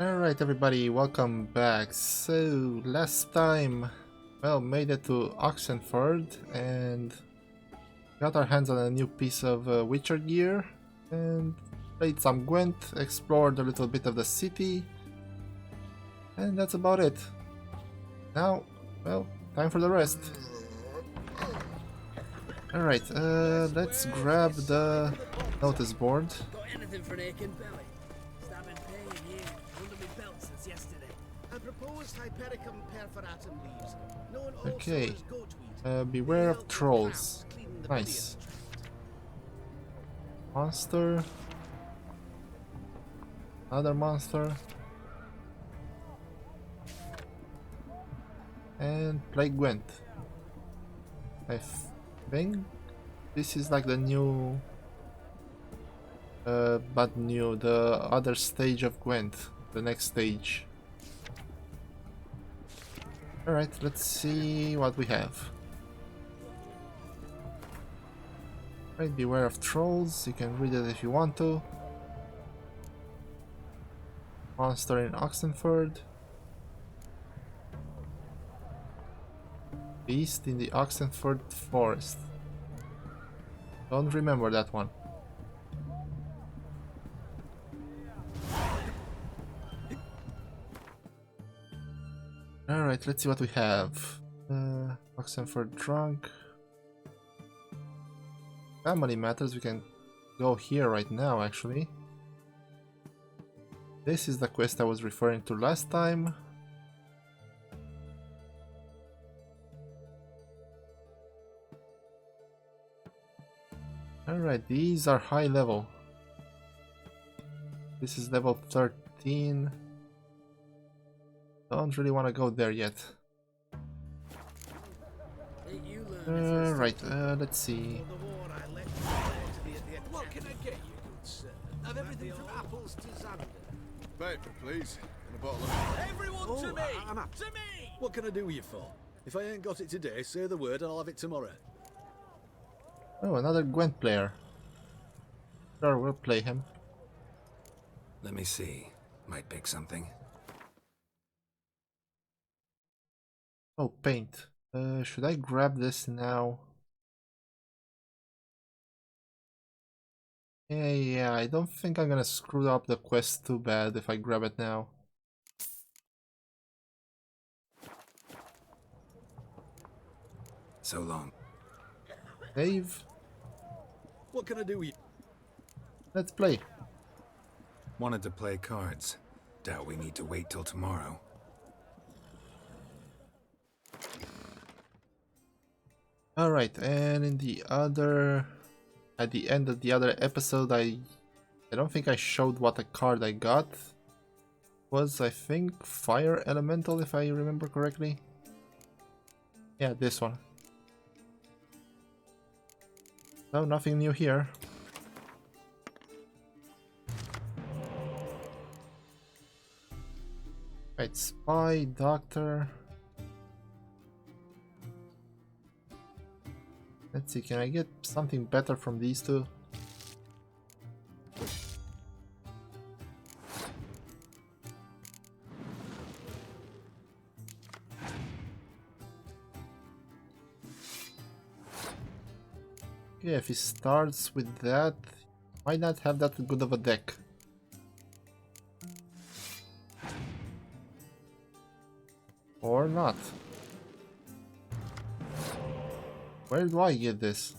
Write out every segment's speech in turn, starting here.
Alright everybody, welcome back. So, last time, well, made it to Oxenfurt and got our hands on a new piece of Witcher gear and played some Gwent, explored a little bit of the city, and that's about it. Now, well, time for the rest. Alright, let's grab the notice board. Got anything for an aching belly? Stabbing pain here, under my belt since yesterday. I propose Hypericum perforatum leaves, known also Okay, as goatweed. beware of trolls. Nice. Monster. Another monster. And play Gwent. I think this is like the new but new, the other stage of Gwent, the next stage. Alright, let's see what we have. Right, beware of trolls, you can read it if you want to. Monster in Oxenfurt. Beast in the Oxenfurt forest. Don't remember that one. Alright, let's see what we have. Oxenfurt drunk. Family matters, we can go here right now actually. This is the quest I was referring to last time. Alright, these are high level. This is level 13. Don't really want to go there yet. Right, let's see. What can I get you, good sir? Have everything from apples to xander. Paper, please, and a bottle of... Everyone to me! To me! What can I do with you for? If I ain't got it today, say the word and I'll have it tomorrow. Oh, another Gwent player. Sure, we'll play him. Let me see. Might pick something. Oh, paint. Should I grab this now? Yeah, I don't think I'm gonna screw up the quest too bad if I grab it now. So long. Save. What can I do with you? Let's play. Wanted to play cards. Doubt we need to wait till tomorrow. Alright, and in the other... At the end of the other episode, I don't think I showed what a card I got. Was, I think, Fire Elemental, if I remember correctly. Yeah, this one. No, nothing new here. Right, Spy, Doctor. Let's see, can I get something better from these two? Yeah, if he starts with that, might not have that good of a deck. Or not. Where do I get this?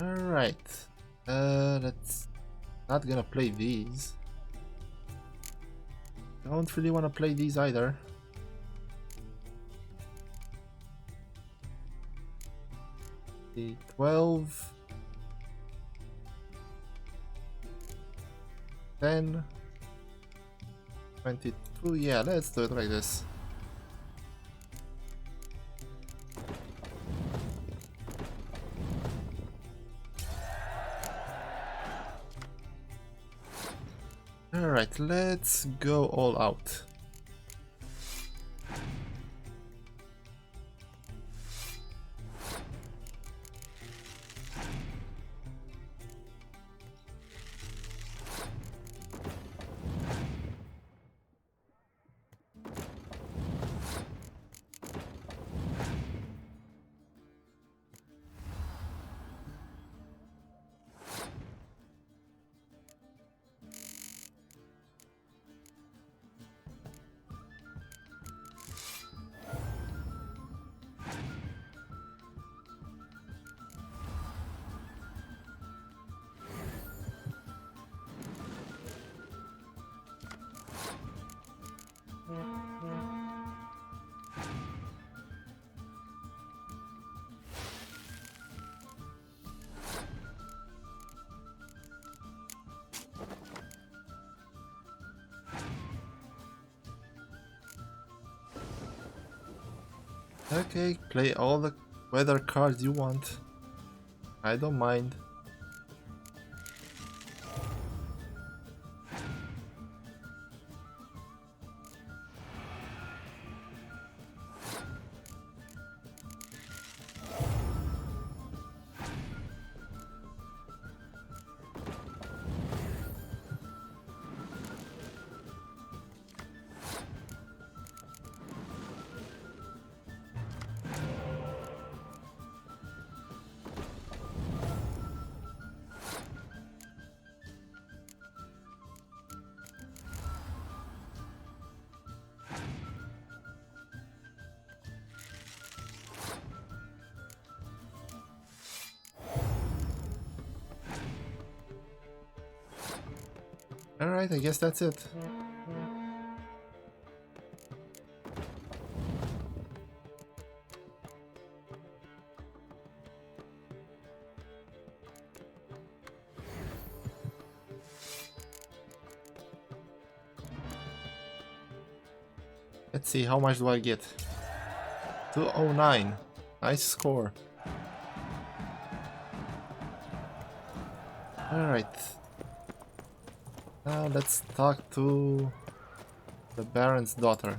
Alright. Let's not gonna play these. Don't really want to play these either. The 12. 10. 22. Yeah, let's do it like this. Alright, let's go all out. Okay, play all the weather cards you want. I don't mind. Alright, I guess that's it. Let's see, how much do I get? 209. Nice score. Alright. Now let's talk to the Baron's daughter.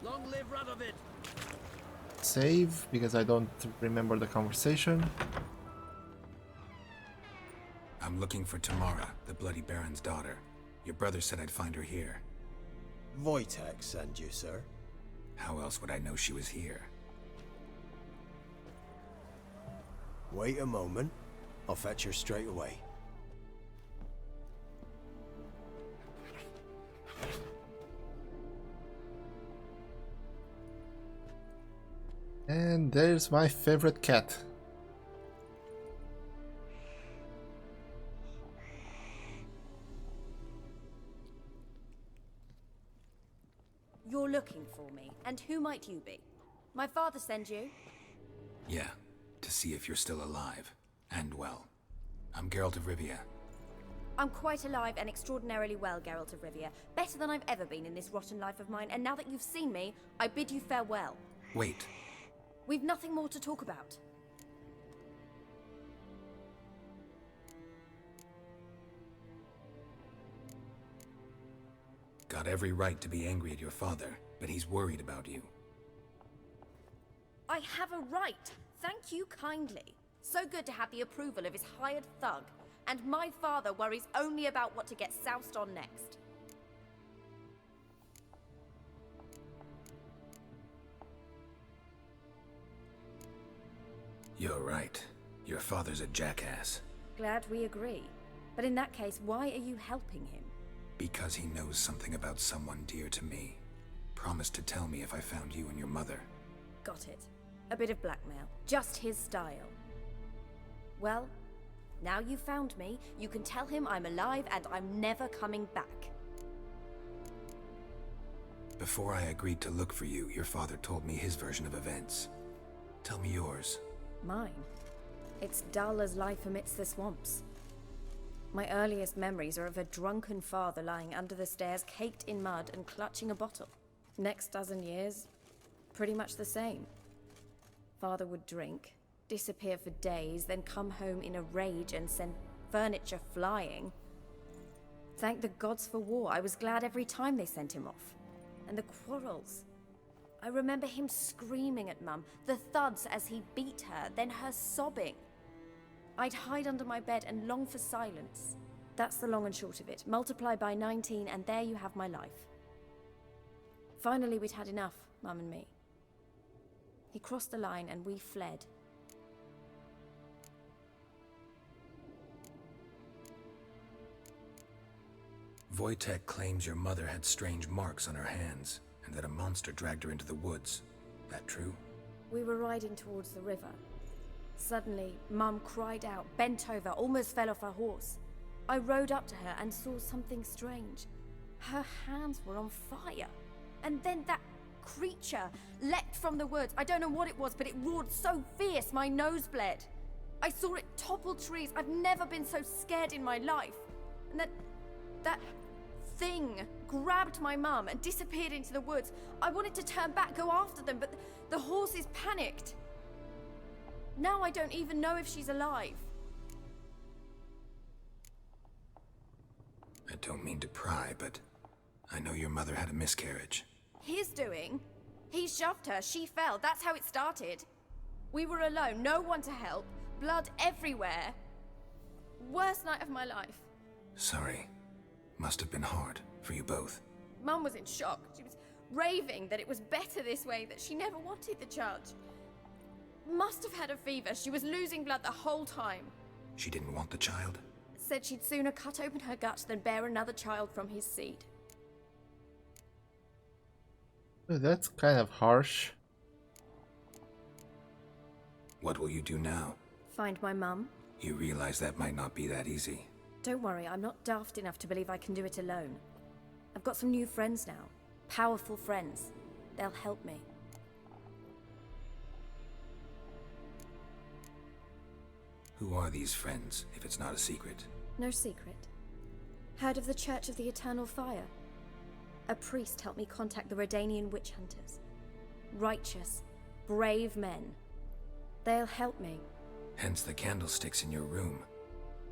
Long live Radovid! Save, because I don't remember the conversation. I'm looking for Tamara, the Bloody Baron's daughter. Your brother said I'd find her here. Wojtek sent you, sir. How else would I know she was here? Wait a moment. I'll fetch her straight away. And there's my favorite cat. You're looking for me, and who might you be? My father sent you? Yeah, to see if you're still alive. And well. I'm Geralt of Rivia. I'm quite alive and extraordinarily well, Geralt of Rivia. Better than I've ever been in this rotten life of mine, and now that you've seen me, I bid you farewell. Wait. We've nothing more to talk about. Got every right to be angry at your father, but he's worried about you. I have a right. Thank you kindly. So good to have the approval of his hired thug. And my father worries only about what to get soused on next. You're right. Your father's a jackass. Glad we agree. But in that case, why are you helping him? Because he knows something about someone dear to me. Promised to tell me if I found you and your mother. Got it. A bit of blackmail. Just his style. Well, now you've found me, you can tell him I'm alive and I'm never coming back. Before I agreed to look for you, your father told me his version of events. Tell me yours. Mine? It's dull as life amidst the swamps. My earliest memories are of a drunken father lying under the stairs, caked in mud and clutching a bottle. Next dozen years, pretty much the same. Father would drink, disappear for days, then come home in a rage and send furniture flying. Thank the gods for war. I was glad every time they sent him off. And the quarrels. I remember him screaming at Mum, the thuds as he beat her, then her sobbing. I'd hide under my bed and long for silence. That's the long and short of it. Multiply by 19 and there you have my life. Finally, we'd had enough, Mum and me. He crossed the line and we fled. Wojtek claims your mother had strange marks on her hands, and that a monster dragged her into the woods. That true? We were riding towards the river. Suddenly, Mum cried out, bent over, almost fell off her horse. I rode up to her and saw something strange. Her hands were on fire. And then that creature leapt from the woods. I don't know what it was, but it roared so fierce my nose bled. I saw it topple trees. I've never been so scared in my life. And that thing grabbed my mum and disappeared into the woods. I wanted to turn back, go after them, but the horses panicked. Now I don't even know if she's alive. I don't mean to pry, but I know your mother had a miscarriage. His doing? He shoved her, she fell, that's how it started. We were alone, no one to help, blood everywhere. Worst night of my life. Sorry. Must have been hard for you both. Mum was in shock. She was raving that it was better this way, that she never wanted the child. Must have had a fever. She was losing blood the whole time. She didn't want the child? Said she'd sooner cut open her gut than bear another child from his seed. That's kind of harsh. What will you do now? Find my mum. You realize that might not be that easy. Don't worry, I'm not daft enough to believe I can do it alone. I've got some new friends now. Powerful friends. They'll help me. Who are these friends, if it's not a secret? No secret. Heard of the Church of the Eternal Fire? A priest helped me contact the Redanian witch hunters. Righteous, brave men. They'll help me. Hence the candlesticks in your room.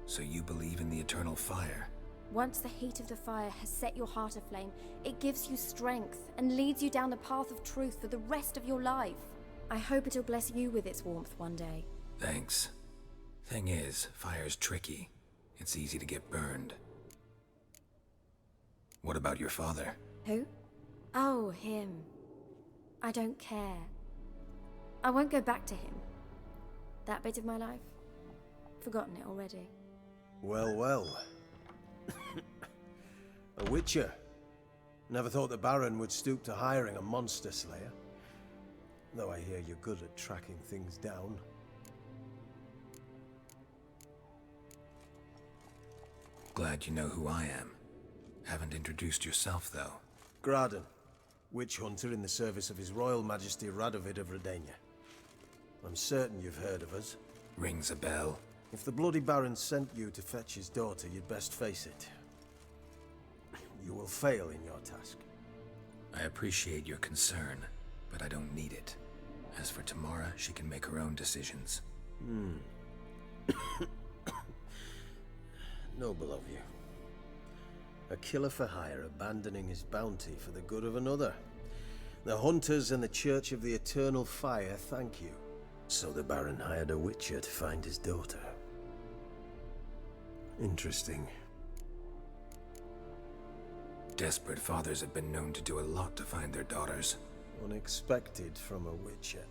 So you believe in the eternal fire? Once the heat of the fire has set your heart aflame, it gives you strength and leads you down the path of truth for the rest of your life. I hope it'll bless you with its warmth one day. Thanks. Thing is, fire's tricky. It's easy to get burned. What about your father? Who? Oh, him. I don't care. I won't go back to him. That bit of my life? Forgotten it already. Well, well. A witcher. Never thought the Baron would stoop to hiring a monster slayer. Though I hear you're good at tracking things down. Glad you know who I am. Haven't introduced yourself, though. Graden, witch hunter in the service of His Royal Majesty Radovid of Redania. I'm certain you've heard of us. Rings a bell. If the Bloody Baron sent you to fetch his daughter, you'd best face it. You will fail in your task. I appreciate your concern, but I don't need it. As for Tamara, she can make her own decisions. Noble of you. A killer for hire abandoning his bounty for the good of another. The hunters and the Church of the Eternal Fire thank you. So the Baron hired a witcher to find his daughter. Interesting. Desperate fathers have been known to do a lot to find their daughters. Unexpected from a witcher.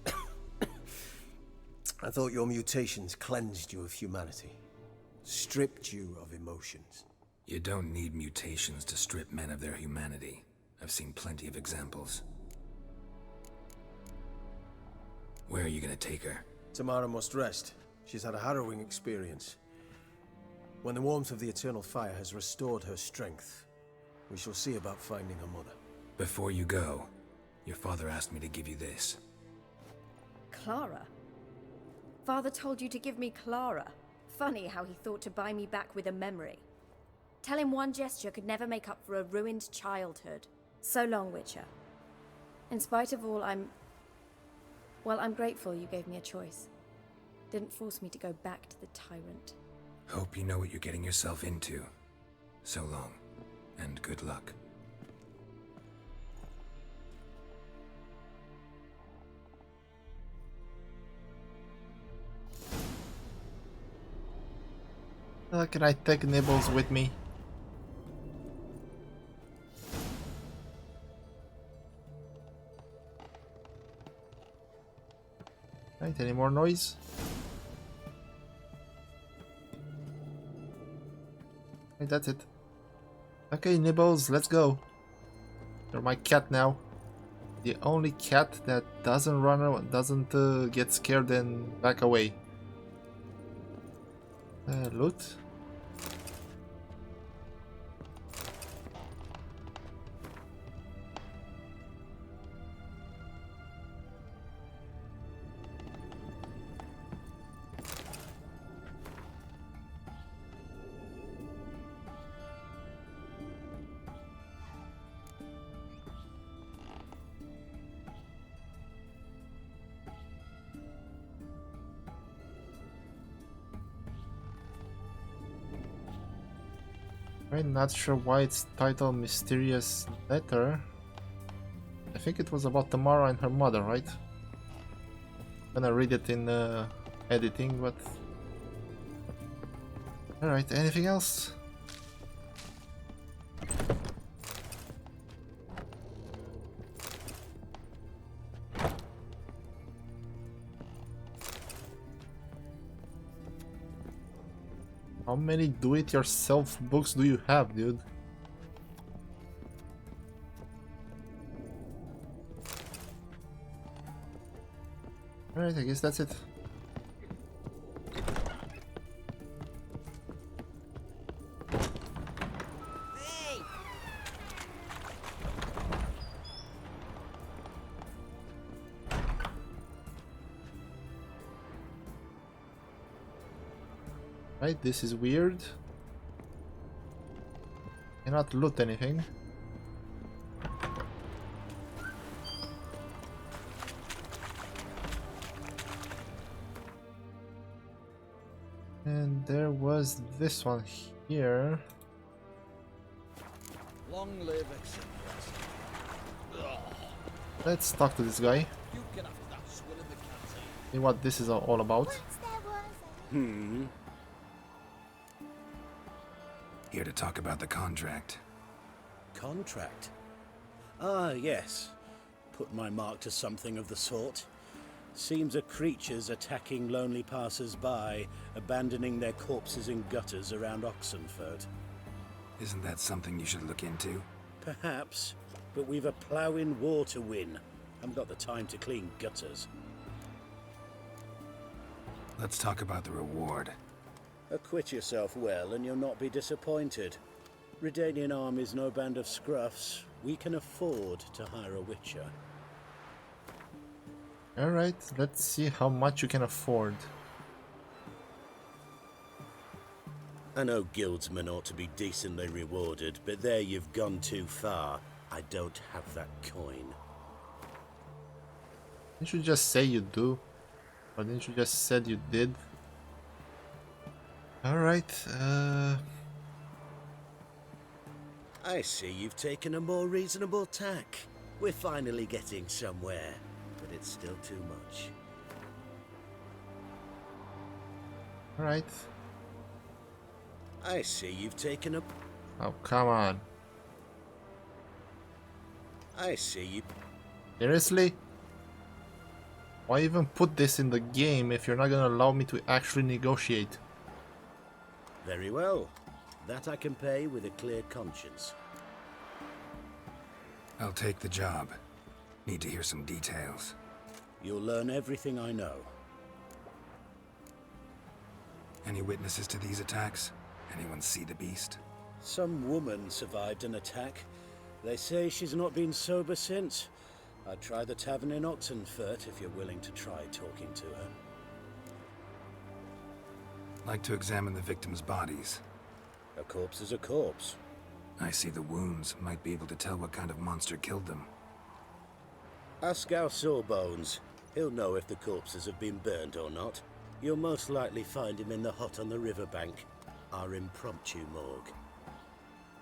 I thought your mutations cleansed you of humanity. Stripped you of emotions. You don't need mutations to strip men of their humanity. I've seen plenty of examples. Where are you gonna take her? Tamara must rest. She's had a harrowing experience. When the warmth of the Eternal Fire has restored her strength, we shall see about finding her mother. Before you go, your father asked me to give you this. Clara? Father told you to give me Clara. Funny how he thought to buy me back with a memory. Tell him one gesture could never make up for a ruined childhood. So long, Witcher. In spite of all, I'm grateful you gave me a choice. Didn't force me to go back to the tyrant. Hope you know what you're getting yourself into. So long, and good luck. Can I take Nibbles with me? Right, any more noise? Right, that's it. Okay, Nibbles, let's go. You're my cat now. The only cat that doesn't doesn't get scared and back away. Loot. I'm not sure why it's titled Mysterious Letter. I think it was about Tamara and her mother, right? I'm gonna read it in editing, but... Alright, anything else? How many do-it-yourself books do you have, dude? Alright, I guess that's it. Right, this is weird. Cannot loot anything. And there was this one here. Long live Oxenfurt. Let's talk to this guy. You get after that swill in the canteen. See what this is all about. Here to talk about the contract. Contract? Ah, yes. Put my mark to something of the sort. Seems a creature's attacking lonely passers-by, abandoning their corpses in gutters around Oxenfurt. Isn't that something you should look into? Perhaps, but we've a ploughing war to win. Haven't got the time to clean gutters. Let's talk about the reward. Acquit yourself well and you'll not be disappointed. Redanian army's no band of scruffs. We can afford to hire a witcher. Alright, let's see how much you can afford. I know guildsmen ought to be decently rewarded, but there you've gone too far. I don't have that coin. Didn't you just say you do? Or didn't you just said you did? Alright, I see you've taken a more reasonable tack. We're finally getting somewhere, but it's still too much. alright. I see you've taken a... Oh, come on. I see you... Seriously? Why even put this in the game if you're not gonna allow me to actually negotiate? Very well. That I can pay with a clear conscience. I'll take the job. Need to hear some details. You'll learn everything I know. Any witnesses to these attacks? Anyone see the beast? Some woman survived an attack. They say she's not been sober since. I'd try the tavern in Oxenfurt if you're willing to try talking to her. Like to examine the victims' bodies. A corpse is a corpse. I see the wounds. Might be able to tell what kind of monster killed them. Ask our Sawbones. He'll know if the corpses have been burnt or not. You'll most likely find him in the hut on the riverbank. Our impromptu morgue.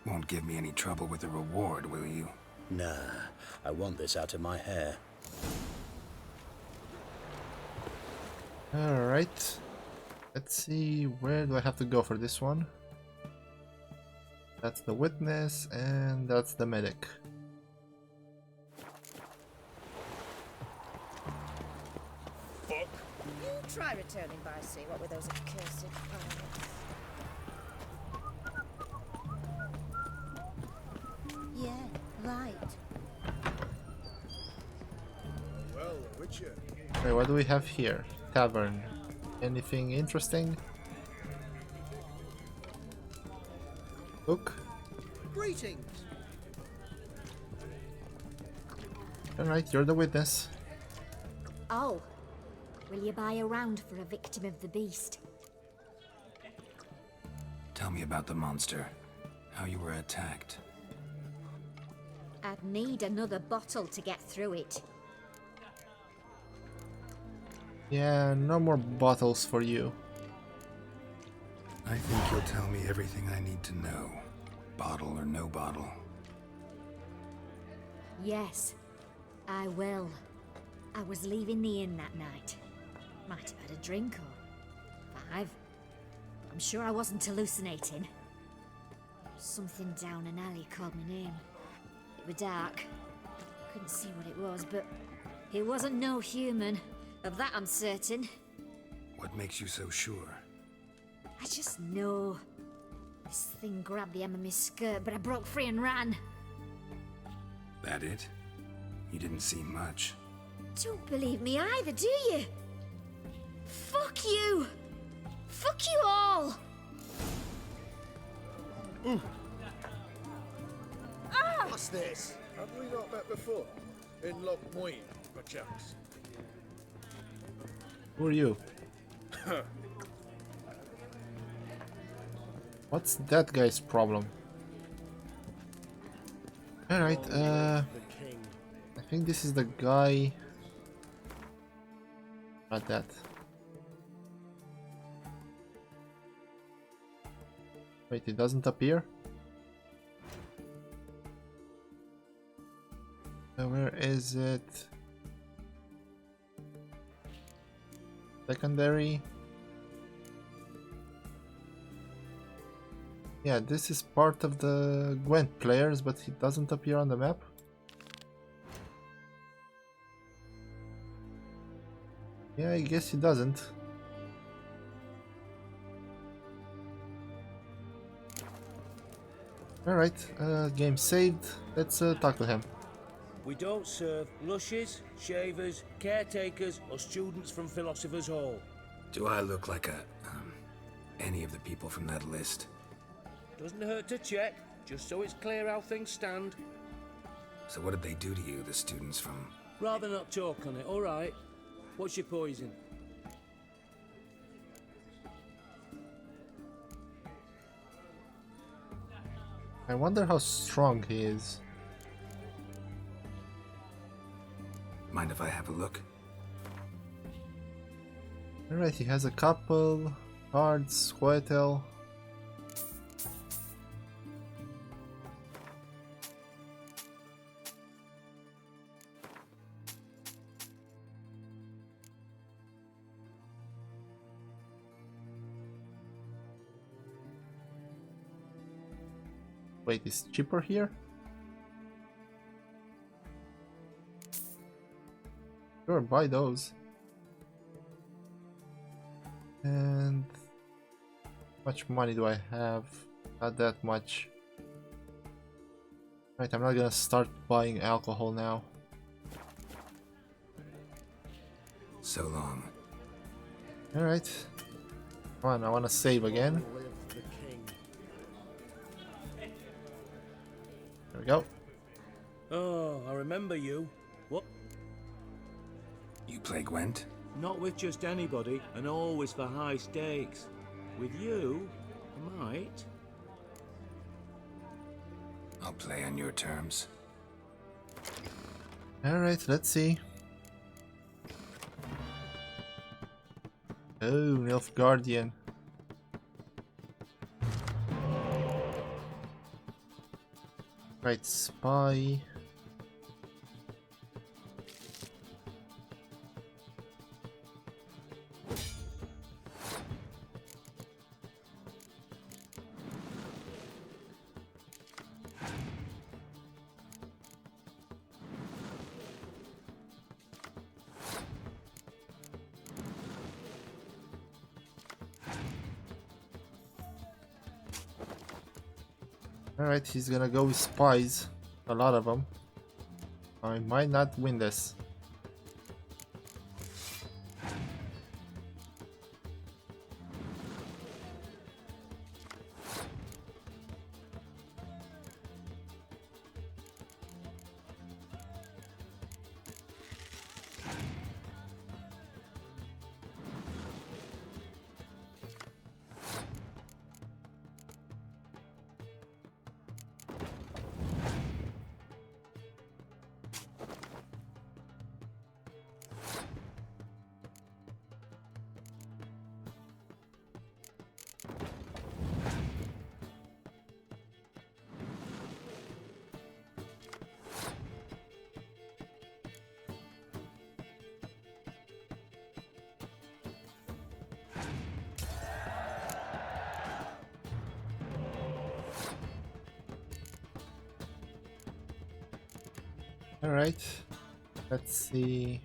Won't give me any trouble with the reward, will you? Nah, I want this out of my hair. Alright. Let's see, where do I have to go for this one? That's the witness, and that's the medic. You try returning by sea, what with those accursed pirates. Yeah, right. Well, the Witcher. Okay, what do we have here? Tavern. Anything interesting? Book? Greetings. Alright, you're the witness. Oh, will you buy a round for a victim of the beast? Tell me about the monster. How you were attacked. I'd need another bottle to get through it. Yeah, no more bottles for you. I think you'll tell me everything I need to know. Bottle or no bottle. Yes, I will. I was leaving the inn that night. Might have had a drink or 5. I'm sure I wasn't hallucinating. Something down an alley called my name. It was dark. Couldn't see what it was, but it wasn't no human. Of that I'm certain. What makes you so sure? I just know. This thing grabbed the hem of my skirt, but I broke free and ran. That it? You didn't see much. Don't believe me either, do you? Fuck you! Fuck you all! What's this? Have we not met before? In Lockmoy, perchance. Who are you? What's that guy's problem? Alright, I think this is the guy. Not that. Wait, it doesn't appear? Where is it? Secondary. Yeah, this is part of the Gwent players, but it doesn't appear on the map. Yeah, I guess it doesn't. Alright, game saved. Let's talk to him. We don't serve lushes, shavers, caretakers, or students from Philosopher's Hall. Do I look like any of the people from that list? Doesn't hurt to check, just so it's clear how things stand. So what did they do to you, the students from... Rather not talk on it, alright? What's your poison? I wonder how strong he is. Mind if I have a look? Alright, he has a couple cards, Squirtle. Wait, is cheaper here? Sure, buy those. And how much money do I have? Not that much. Right, I'm not gonna start buying alcohol now. So long. Alright. Come on, I wanna save again. There we go. Oh, I remember you. What? You play Gwent? Not with just anybody, and always for high stakes. With you, I might. I'll play on your terms. Alright, let's see. Oh, Nilfgaardian. Right, spy. Alright, he's gonna go with spies. A lot of them. I might not win this. Alright, let's see.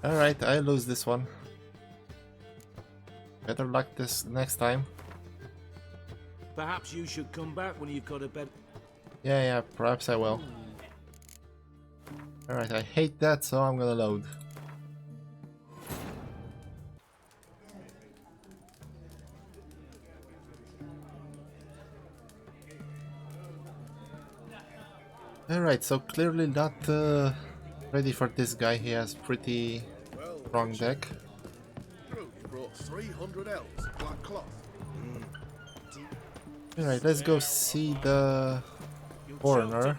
Alright, I lose this one. Better luck this next time. Perhaps you should come back when you've got a better... Yeah, perhaps I will. Alright, I hate that, so I'm gonna load. Alright, so clearly not ready for this guy. He has pretty strong deck. You brought 300 elves, black cloth. Alright, let's go see the foreigner.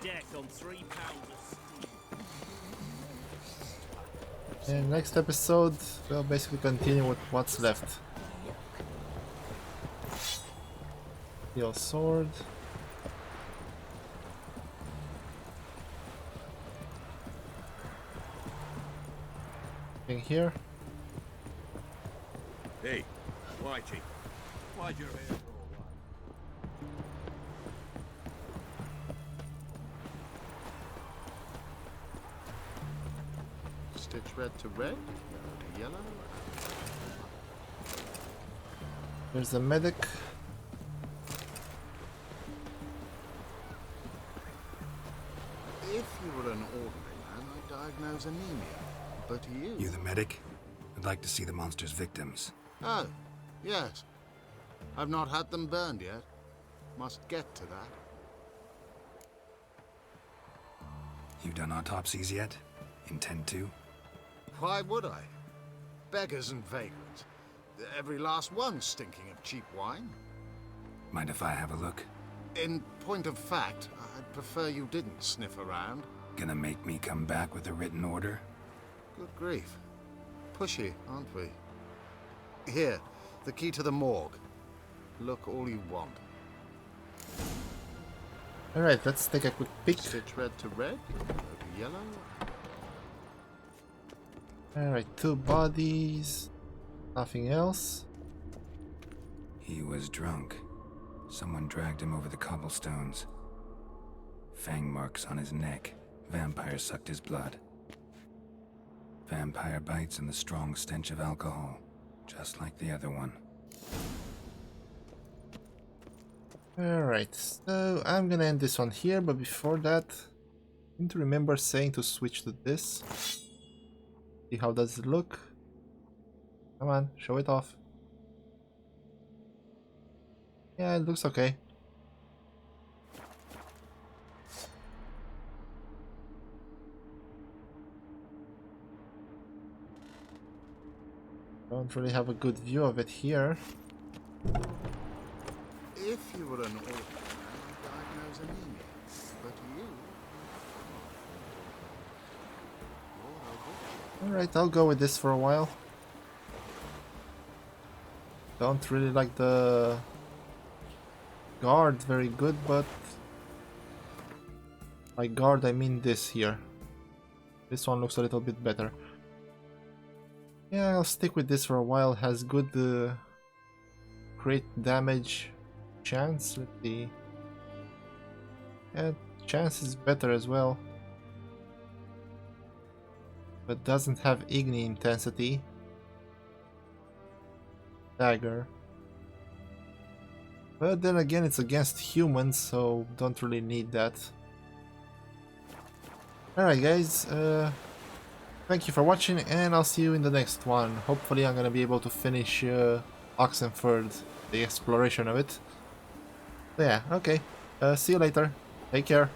And next episode, we'll basically continue with what's left. Steel sword. Here. Hey, Whitey. Why'd you here? Stitch red to red, yellow to yellow. There's the medic. If you were an ordinary man, I'd diagnose anemia. But You the medic? I'd like to see the monster's victims. Oh, yes. I've not had them burned yet. Must get to that. You done autopsies yet? Intend to? Why would I? Beggars and vagrants. Every last one stinking of cheap wine. Mind if I have a look? In point of fact, I'd prefer you didn't sniff around. Gonna make me come back with a written order? Good grief. Pushy, aren't we? Here, the key to the morgue. Look all you want. Alright, let's take a quick peek. Stitch red to red, yellow to yellow. Alright, 2 bodies. Nothing else. He was drunk. Someone dragged him over the cobblestones. Fang marks on his neck. Vampire sucked his blood. Vampire bites and the strong stench of alcohol. Just like the other one. Alright, so I'm gonna end this one here, but before that, I need to remember saying to switch to this. See how does it look? Come on, show it off. Yeah, it looks okay. Don't really have a good view of it here. If you were an orphan, I'd diagnose anemia. But you... Alright, I'll go with this for a while. Don't really like the guard very good, but by guard I mean this here. This one looks a little bit better. Yeah, I'll stick with this for a while. Has good crit damage chance. Let's see. Yeah, chance is better as well. But doesn't have Igni intensity. Dagger. But then again, it's against humans, so don't really need that. Alright guys, thank you for watching, and I'll see you in the next one. Hopefully I'm gonna be able to finish Oxenfurt, the exploration of it. So yeah, okay. See you later. Take care.